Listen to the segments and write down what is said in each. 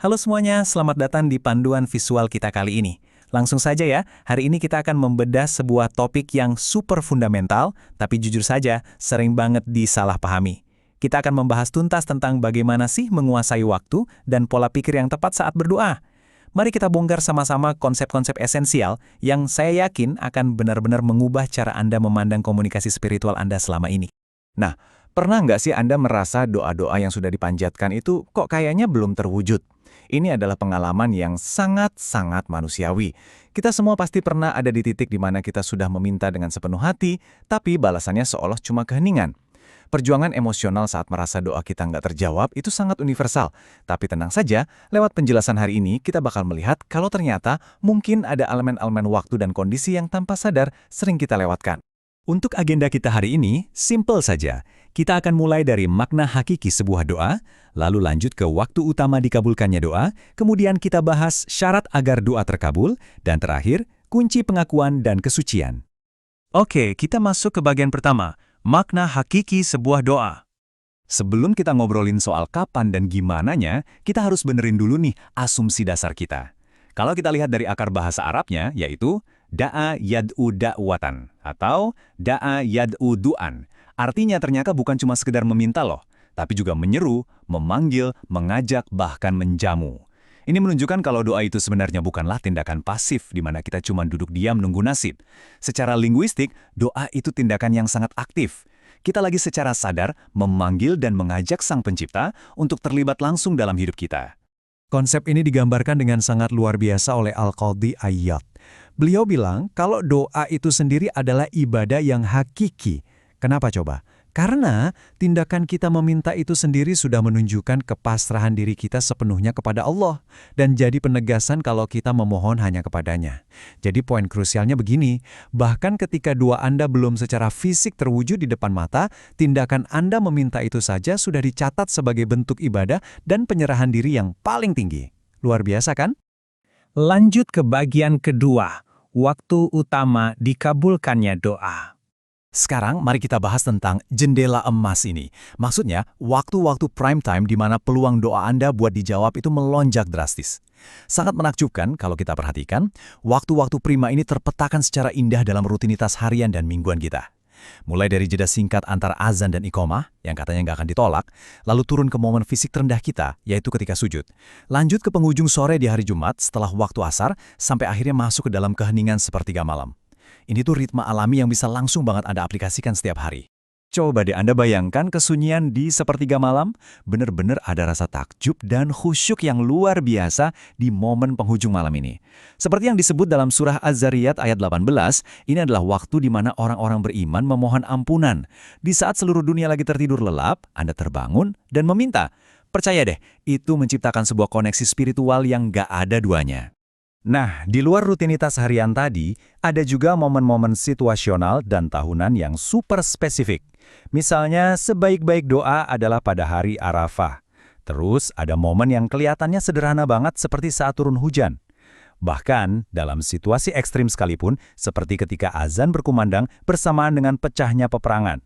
Halo semuanya, selamat datang di panduan visual kita kali ini. Langsung saja ya, hari ini kita akan membedah sebuah topik yang super fundamental, tapi jujur saja sering banget disalahpahami. Kita akan membahas tuntas tentang bagaimana sih menguasai waktu dan pola pikir yang tepat saat berdoa. Mari kita bongkar sama-sama konsep-konsep esensial yang saya yakin akan benar-benar mengubah cara Anda memandang komunikasi spiritual Anda selama ini. Nah, pernah nggak sih Anda merasa doa-doa yang sudah dipanjatkan itu kok kayaknya belum terwujud? Ini adalah pengalaman yang sangat-sangat manusiawi. Kita semua pasti pernah ada di titik di mana kita sudah meminta dengan sepenuh hati, tapi balasannya seolah cuma keheningan. Perjuangan emosional saat merasa doa kita nggak terjawab itu sangat universal. Tapi tenang saja, lewat penjelasan hari ini kita bakal melihat kalau ternyata mungkin ada elemen-elemen waktu dan kondisi yang tanpa sadar sering kita lewatkan. Untuk agenda kita hari ini, simple saja. Kita akan mulai dari makna hakiki sebuah doa, lalu lanjut ke waktu utama dikabulkannya doa, kemudian kita bahas syarat agar doa terkabul, dan terakhir, kunci pengakuan dan kesucian. Oke, kita masuk ke bagian pertama, makna hakiki sebuah doa. Sebelum kita ngobrolin soal kapan dan gimananya, kita harus benerin dulu nih asumsi dasar kita. Kalau kita lihat dari akar bahasa Arabnya, yaitu da'a yad'u da'watan atau da'a yad'u du'an. Artinya ternyata bukan cuma sekedar meminta loh, tapi juga menyeru, memanggil, mengajak, bahkan menjamu. Ini menunjukkan kalau doa itu sebenarnya bukanlah tindakan pasif di mana kita cuma duduk diam nunggu nasib. Secara linguistik, doa itu tindakan yang sangat aktif. Kita lagi secara sadar memanggil dan mengajak Sang Pencipta untuk terlibat langsung dalam hidup kita. Konsep ini digambarkan dengan sangat luar biasa oleh Al-Qadhi Iyad. Beliau bilang kalau doa itu sendiri adalah ibadah yang hakiki. Kenapa coba? Karena tindakan kita meminta itu sendiri sudah menunjukkan kepasrahan diri kita sepenuhnya kepada Allah dan jadi penegasan kalau kita memohon hanya kepadanya. Jadi poin krusialnya begini, bahkan ketika doa Anda belum secara fisik terwujud di depan mata, tindakan Anda meminta itu saja sudah dicatat sebagai bentuk ibadah dan penyerahan diri yang paling tinggi. Luar biasa kan? Lanjut ke bagian kedua, waktu utama dikabulkannya doa. Sekarang mari kita bahas tentang jendela emas ini. Maksudnya, waktu-waktu prime time di mana peluang doa Anda buat dijawab itu melonjak drastis. Sangat menakjubkan kalau kita perhatikan, waktu-waktu prima ini terpetakan secara indah dalam rutinitas harian dan mingguan kita. Mulai dari jeda singkat antara azan dan iqomah, yang katanya nggak akan ditolak, lalu turun ke momen fisik terendah kita, yaitu ketika sujud. Lanjut ke penghujung sore di hari Jumat setelah waktu asar, sampai akhirnya masuk ke dalam keheningan sepertiga malam. Ini tuh ritme alami yang bisa langsung banget Anda aplikasikan setiap hari. Coba deh Anda bayangkan kesunyian di sepertiga malam, benar-benar ada rasa takjub dan khusyuk yang luar biasa di momen penghujung malam ini. Seperti yang disebut dalam surah Az-Zariyat ayat 18, ini adalah waktu di mana orang-orang beriman memohon ampunan. Di saat seluruh dunia lagi tertidur lelap, Anda terbangun dan meminta. Percaya deh, itu menciptakan sebuah koneksi spiritual yang gak ada duanya. Nah, di luar rutinitas harian tadi, ada juga momen-momen situasional dan tahunan yang super spesifik. Misalnya, sebaik-baik doa adalah pada hari Arafah. Terus, ada momen yang kelihatannya sederhana banget seperti saat turun hujan. Bahkan, dalam situasi ekstrim sekalipun, seperti ketika azan berkumandang bersamaan dengan pecahnya peperangan.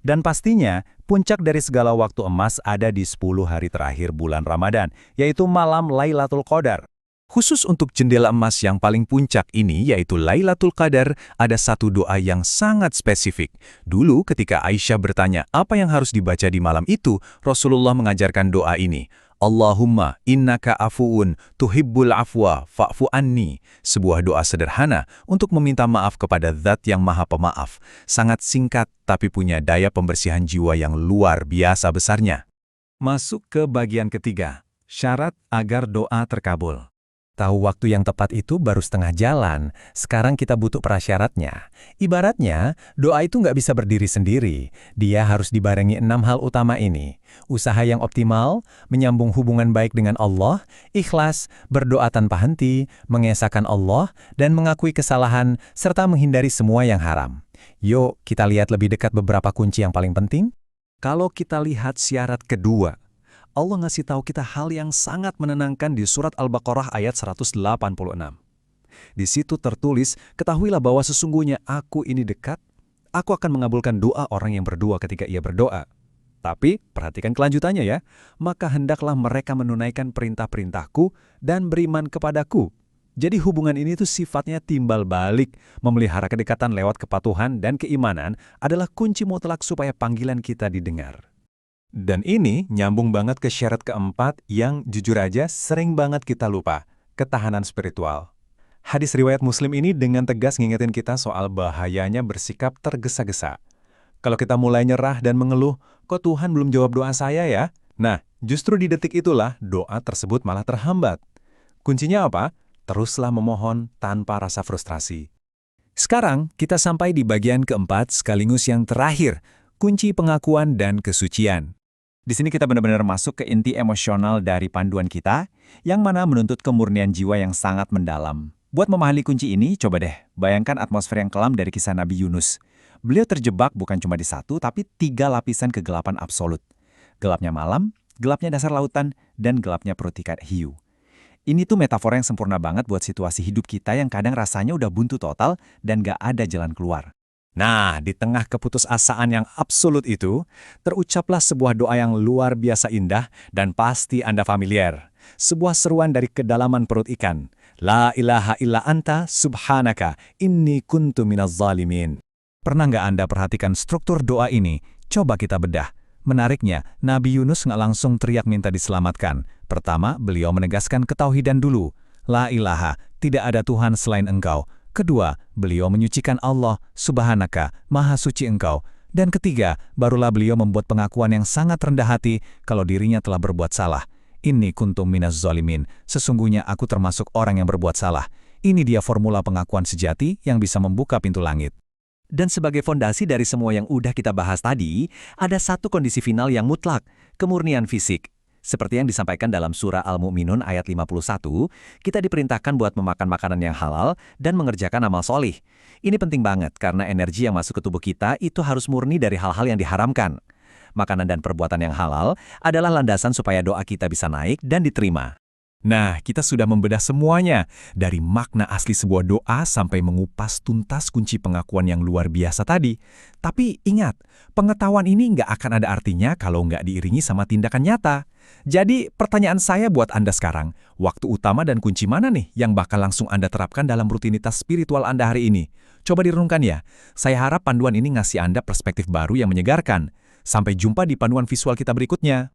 Dan pastinya, puncak dari segala waktu emas ada di 10 hari terakhir bulan Ramadan, yaitu malam Lailatul Qadar. Khusus untuk jendela emas yang paling puncak ini, yaitu Lailatul Qadar, ada satu doa yang sangat spesifik. Dulu ketika Aisyah bertanya apa yang harus dibaca di malam itu, Rasulullah mengajarkan doa ini. Allahumma innaka afuun tuhibbul afwa fa'fu anni. Sebuah doa sederhana untuk meminta maaf kepada Zat yang Maha Pemaaf. Sangat singkat tapi punya daya pembersihan jiwa yang luar biasa besarnya. Masuk ke bagian ketiga, syarat agar doa terkabul. Tahu waktu yang tepat itu baru setengah jalan, sekarang kita butuh prasyaratnya. Ibaratnya, doa itu nggak bisa berdiri sendiri. Dia harus dibarengi 6 hal utama ini. Usaha yang optimal, menyambung hubungan baik dengan Allah, ikhlas, berdoa tanpa henti, mengesahkan Allah, dan mengakui kesalahan, serta menghindari semua yang haram. Yuk, kita lihat lebih dekat beberapa kunci yang paling penting. Kalau kita lihat syarat kedua, Allah ngasih tahu kita hal yang sangat menenangkan di surat Al-Baqarah ayat 186. Di situ tertulis, ketahuilah bahwa sesungguhnya aku ini dekat, aku akan mengabulkan doa orang yang berdoa ketika ia berdoa. Tapi, perhatikan kelanjutannya ya. Maka hendaklah mereka menunaikan perintah-perintahku dan beriman kepadaku. Jadi hubungan ini tuh sifatnya timbal balik. Memelihara kedekatan lewat kepatuhan dan keimanan adalah kunci mutlak supaya panggilan kita didengar. Dan ini nyambung banget ke syarat keempat yang jujur aja sering banget kita lupa, ketahanan spiritual. Hadis riwayat Muslim ini dengan tegas ngingetin kita soal bahayanya bersikap tergesa-gesa. Kalau kita mulai nyerah dan mengeluh, kok Tuhan belum jawab doa saya ya? Nah, justru di detik itulah doa tersebut malah terhambat. Kuncinya apa? Teruslah memohon tanpa rasa frustrasi. Sekarang kita sampai di bagian keempat sekaligus yang terakhir, kunci pengakuan dan kesucian. Di sini kita benar-benar masuk ke inti emosional dari panduan kita, yang mana menuntut kemurnian jiwa yang sangat mendalam. Buat memahami kunci ini, coba deh bayangkan atmosfer yang kelam dari kisah Nabi Yunus. Beliau terjebak bukan cuma di satu, tapi 3 lapisan kegelapan absolut. Gelapnya malam, gelapnya dasar lautan, dan gelapnya perut ikan hiu. Ini tuh metafora yang sempurna banget buat situasi hidup kita yang kadang rasanya udah buntu total dan gak ada jalan keluar. Nah, di tengah keputusasaan yang absolut itu, terucaplah sebuah doa yang luar biasa indah dan pasti Anda familiar. Sebuah seruan dari kedalaman perut ikan. La ilaha illa anta subhanaka inni kuntu minaz zalimin. Pernah nggak Anda perhatikan struktur doa ini? Coba kita bedah. Menariknya, Nabi Yunus nggak langsung teriak minta diselamatkan. Pertama, beliau menegaskan ketauhidan dulu. La ilaha, tidak ada Tuhan selain Engkau. Kedua, beliau menyucikan Allah, subhanaka, maha suci Engkau. Dan ketiga, barulah beliau membuat pengakuan yang sangat rendah hati kalau dirinya telah berbuat salah. Inni kuntum minaz zalimin, sesungguhnya aku termasuk orang yang berbuat salah. Ini dia formula pengakuan sejati yang bisa membuka pintu langit. Dan sebagai fondasi dari semua yang udah kita bahas tadi, ada satu kondisi final yang mutlak, kemurnian fisik. Seperti yang disampaikan dalam surah Al-Mu'minun ayat 51, kita diperintahkan buat memakan makanan yang halal dan mengerjakan amal solih. Ini penting banget karena energi yang masuk ke tubuh kita itu harus murni dari hal-hal yang diharamkan. Makanan dan perbuatan yang halal adalah landasan supaya doa kita bisa naik dan diterima. Nah, kita sudah membedah semuanya, dari makna asli sebuah doa sampai mengupas tuntas kunci pengakuan yang luar biasa tadi. Tapi ingat, pengetahuan ini nggak akan ada artinya kalau nggak diiringi sama tindakan nyata. Jadi, pertanyaan saya buat Anda sekarang, waktu utama dan kunci mana nih yang bakal langsung Anda terapkan dalam rutinitas spiritual Anda hari ini? Coba direnungkan ya. Saya harap panduan ini ngasih Anda perspektif baru yang menyegarkan. Sampai jumpa di panduan visual kita berikutnya.